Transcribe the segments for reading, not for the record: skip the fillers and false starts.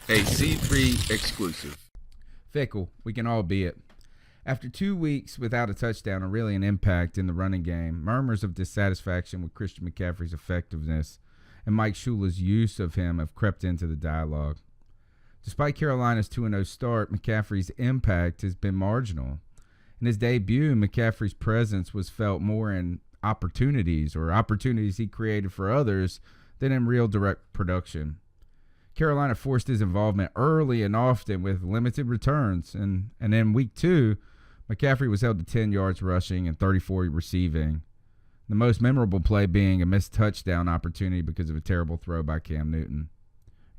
A C3 exclusive. Fickle, we can all be it. After 2 weeks without a touchdown or really an impact in the running game, murmurs of dissatisfaction with Christian McCaffrey's effectiveness and Mike Shula's use of him have crept into the dialogue. Despite Carolina's 2-0 start, McCaffrey's impact has been marginal. In his debut, McCaffrey's presence was felt more in opportunities he created for others than in real direct production. Carolina forced his involvement early and often with limited returns, and in week 2, McCaffrey was held to 10 yards rushing and 34 receiving, the most memorable play being a missed touchdown opportunity because of a terrible throw by Cam Newton.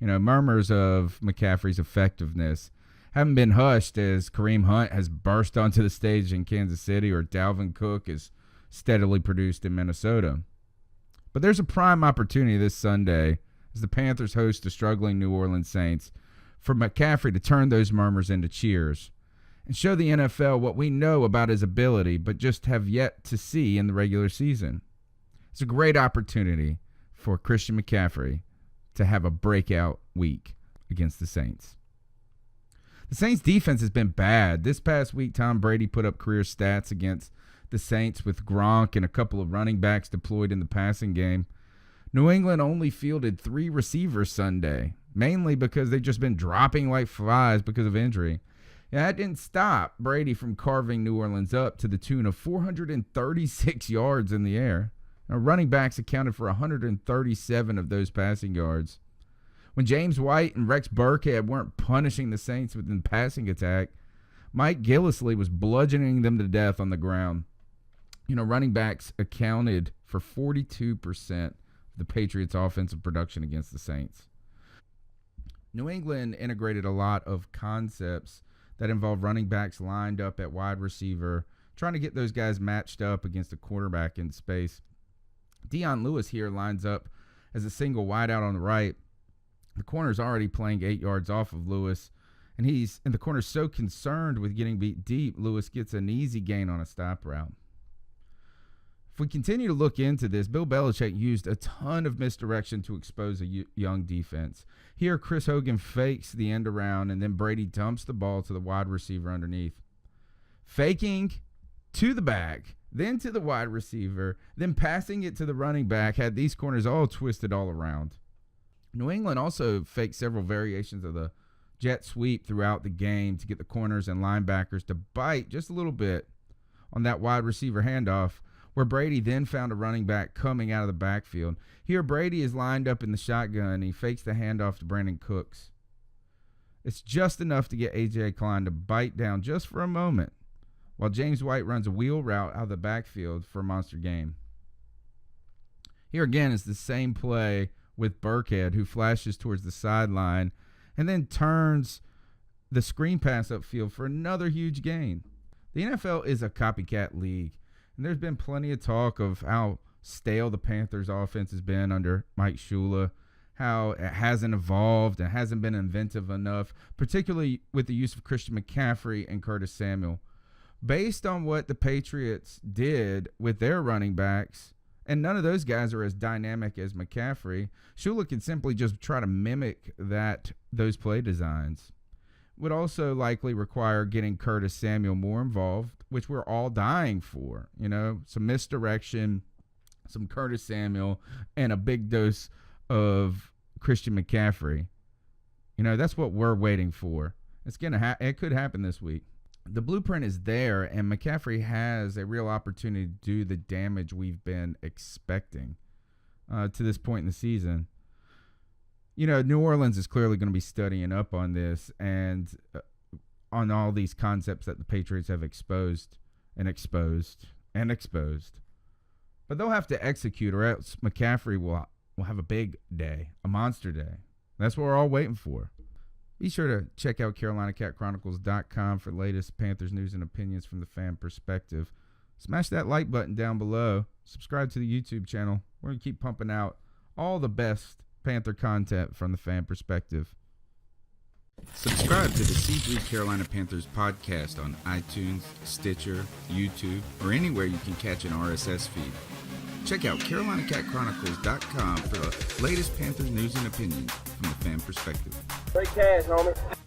Murmurs of McCaffrey's effectiveness haven't been hushed as Kareem Hunt has burst onto the stage in Kansas City or Dalvin Cook is steadily produced in Minnesota. But there's a prime opportunity this Sunday as the Panthers host the struggling New Orleans Saints for McCaffrey to turn those murmurs into cheers and show the NFL what we know about his ability but just have yet to see in the regular season. It's a great opportunity for Christian McCaffrey to have a breakout week against the Saints. The Saints' defense has been bad. This past week, Tom Brady put up career stats against the Saints with Gronk and a couple of running backs deployed in the passing game. New England only fielded 3 receivers Sunday, mainly because they've just been dropping like flies because of injury. That didn't stop Brady from carving New Orleans up to the tune of 436 yards in the air. Now, running backs accounted for 137 of those passing yards. When James White and Rex Burkhead weren't punishing the Saints with the passing attack, Mike Gillislee was bludgeoning them to death on the ground. Running backs accounted for 42% of the Patriots' offensive production against the Saints. New England integrated a lot of concepts that involve running backs lined up at wide receiver, trying to get those guys matched up against a quarterback in space. Dion Lewis here lines up as a single wideout on the right. The corner's already playing 8 yards off of Lewis, and the corner's so concerned with getting beat deep, Lewis gets an easy gain on a stop route. If we continue to look into this, Bill Belichick used a ton of misdirection to expose a young defense. Here, Chris Hogan fakes the end around, and then Brady dumps the ball to the wide receiver underneath. Faking to the back, then to the wide receiver, then passing it to the running back had these corners all twisted all around. New England also faked several variations of the jet sweep throughout the game to get the corners and linebackers to bite just a little bit on that wide receiver handoff, where Brady then found a running back coming out of the backfield. Here, Brady is lined up in the shotgun, and he fakes the handoff to Brandon Cooks. It's just enough to get A.J. Klein to bite down just for a moment, while James White runs a wheel route out of the backfield for a monster gain. Here again is the same play with Burkhead, who flashes towards the sideline and then turns the screen pass upfield for another huge gain. The NFL is a copycat league, and there's been plenty of talk of how stale the Panthers' offense has been under Mike Shula, how it hasn't evolved and hasn't been inventive enough, particularly with the use of Christian McCaffrey and Curtis Samuel. Based on what the Patriots did with their running backs, and none of those guys are as dynamic as McCaffrey, Shula can simply just try to mimic those play designs. Would also likely require getting Curtis Samuel more involved, which we're all dying for. Some misdirection, some Curtis Samuel, and a big dose of Christian McCaffrey. That's what we're waiting for. It could happen this week. The blueprint is there, and McCaffrey has a real opportunity to do the damage we've been expecting to this point in the season. New Orleans is clearly going to be studying up on this and on all these concepts that the Patriots have exposed. But they'll have to execute, or else McCaffrey will have a big day, a monster day. That's what we're all waiting for. Be sure to check out CarolinaCatChronicles.com for the latest Panthers news and opinions from the fan perspective. Smash that like button down below. Subscribe to the YouTube channel. We're going to keep pumping out all the best Panther content from the fan perspective. Subscribe to the C3 Carolina Panthers podcast on iTunes, Stitcher, YouTube, or anywhere you can catch an RSS feed. Check out CarolinaCatChronicles.com for the latest Panthers news and opinions from the fan perspective. Straight cash, homie.